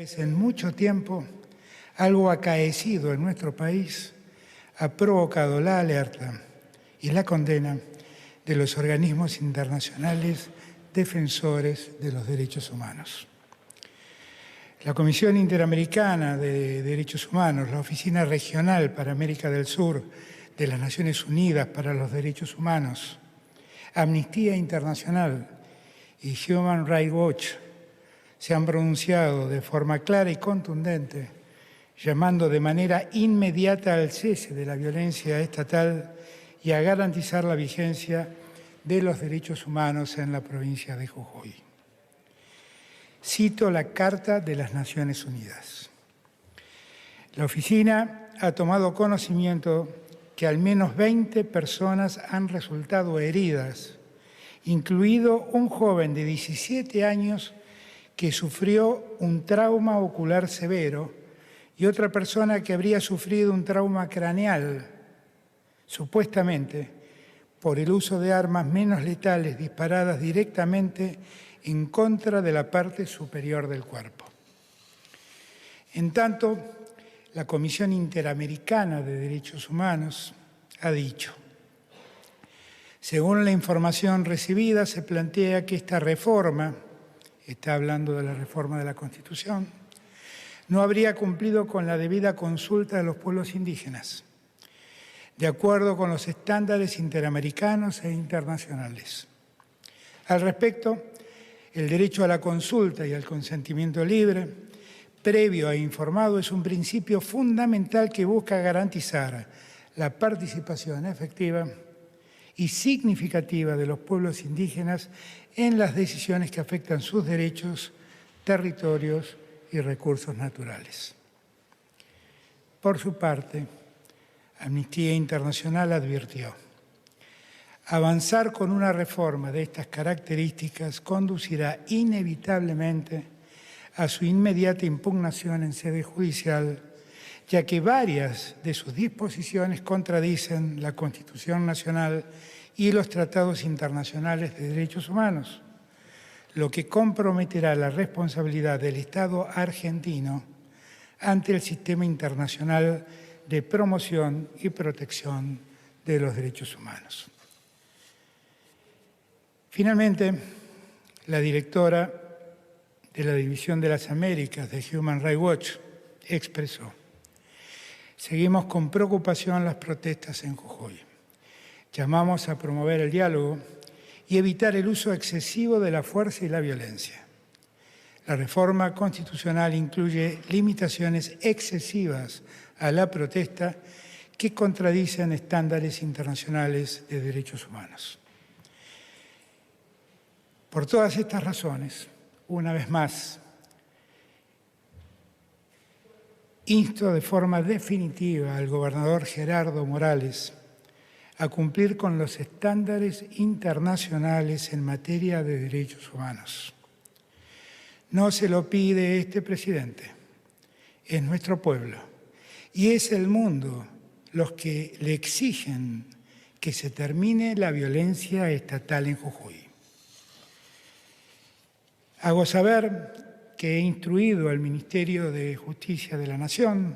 vez en mucho tiempo, algo acaecido en nuestro país ha provocado la alerta y la condena de los organismos internacionales defensores de los derechos humanos. La Comisión Interamericana de Derechos Humanos, la Oficina Regional para América del Sur de las Naciones Unidas para los Derechos Humanos, Amnistía Internacional y Human Rights Watch se han pronunciado de forma clara y contundente, llamando de manera inmediata al cese de la violencia estatal y a garantizar la vigencia de los derechos humanos en la provincia de Jujuy. Cito la Carta de las Naciones Unidas. La oficina ha tomado conocimiento que al menos 20 personas han resultado heridas, incluido un joven de 17 años que sufrió un trauma ocular severo y otra persona que habría sufrido un trauma craneal, supuestamente por el uso de armas menos letales disparadas directamente en contra de la parte superior del cuerpo. En tanto, la Comisión Interamericana de Derechos Humanos ha dicho: según la información recibida, se plantea que esta reforma, está hablando de la reforma de la Constitución, no habría cumplido con la debida consulta de los pueblos indígenas, de acuerdo con los estándares interamericanos e internacionales. Al respecto, el derecho a la consulta y al consentimiento libre, previo e informado, es un principio fundamental que busca garantizar la participación efectiva y significativa de los pueblos indígenas en las decisiones que afectan sus derechos, territorios y recursos naturales. Por su parte, Amnistía Internacional advirtió: avanzar con una reforma de estas características conducirá inevitablemente a su inmediata impugnación en sede judicial, ya que varias de sus disposiciones contradicen la Constitución Nacional y los tratados internacionales de derechos humanos, lo que comprometerá la responsabilidad del Estado argentino ante el sistema internacional de promoción y protección de los derechos humanos. Finalmente, la directora de la División de las Américas de Human Rights Watch expresó: seguimos con preocupación las protestas en Jujuy. Llamamos a promover el diálogo y evitar el uso excesivo de la fuerza y la violencia. La reforma constitucional incluye limitaciones excesivas a la protesta que contradicen estándares internacionales de derechos humanos. Por todas estas razones, una vez más, insto de forma definitiva al gobernador Gerardo Morales a cumplir con los estándares internacionales en materia de derechos humanos. No se lo pide este presidente, es nuestro pueblo y es el mundo los que le exigen que se termine la violencia estatal en Jujuy. Hago saber que he instruido al Ministerio de Justicia de la Nación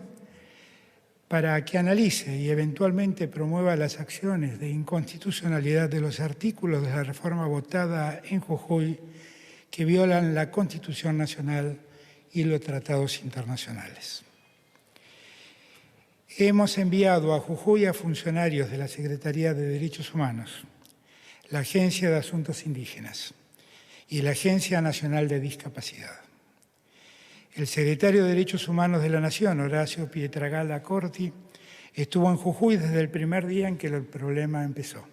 para que analice y eventualmente promueva las acciones de inconstitucionalidad de los artículos de la reforma votada en Jujuy que violan la Constitución Nacional y los tratados internacionales. Hemos enviado a Jujuy a funcionarios de la Secretaría de Derechos Humanos, la Agencia de Asuntos Indígenas y la Agencia Nacional de Discapacidad. El secretario de Derechos Humanos de la Nación, Horacio Pietragala Corti, estuvo en Jujuy desde el primer día en que el problema empezó.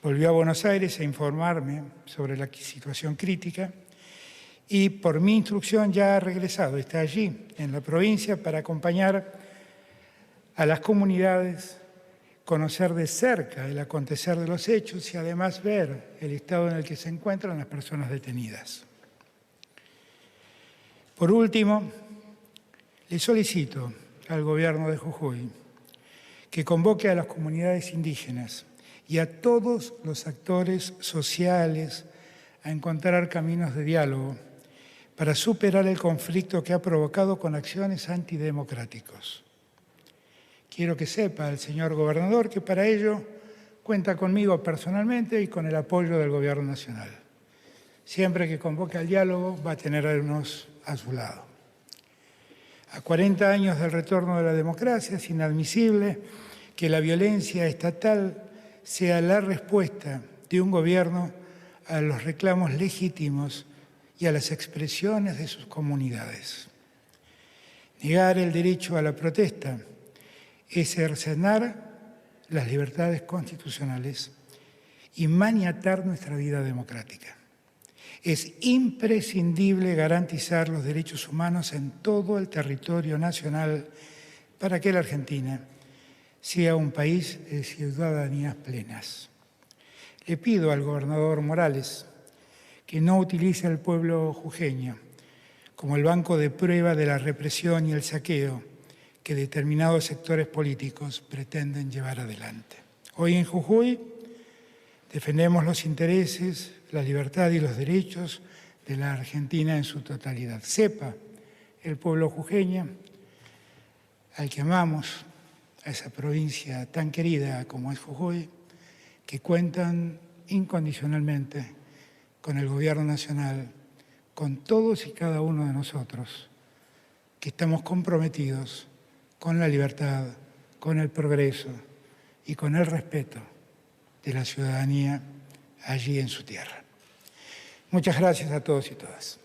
Volvió a Buenos Aires a informarme sobre la situación crítica y, por mi instrucción, ya ha regresado. Está allí, en la provincia, para acompañar a las comunidades, conocer de cerca el acontecer de los hechos y además ver el estado en el que se encuentran las personas detenidas. Por último, le solicito al Gobierno de Jujuy que convoque a las comunidades indígenas y a todos los actores sociales a encontrar caminos de diálogo para superar el conflicto que ha provocado con acciones antidemocráticos. Quiero que sepa el señor gobernador que para ello cuenta conmigo personalmente y con el apoyo del Gobierno Nacional. Siempre que convoque al diálogo va a tenernos a su lado. A 40 años del retorno de la democracia es inadmisible que la violencia estatal sea la respuesta de un gobierno a los reclamos legítimos y a las expresiones de sus comunidades. Negar el derecho a la protesta es cercenar las libertades constitucionales y maniatar nuestra vida democrática. Es imprescindible garantizar los derechos humanos en todo el territorio nacional para que la Argentina sea un país de ciudadanías plenas. Le pido al gobernador Morales que no utilice al pueblo jujeño como el banco de prueba de la represión y el saqueo que determinados sectores políticos pretenden llevar adelante. Hoy en Jujuy defendemos los intereses, la libertad y los derechos de la Argentina en su totalidad. Sepa el pueblo jujeño, al que amamos, a esa provincia tan querida como es Jujuy, que cuentan incondicionalmente con el Gobierno Nacional, con todos y cada uno de nosotros, que estamos comprometidos con la libertad, con el progreso y con el respeto de la ciudadanía allí en su tierra. Muchas gracias a todos y todas.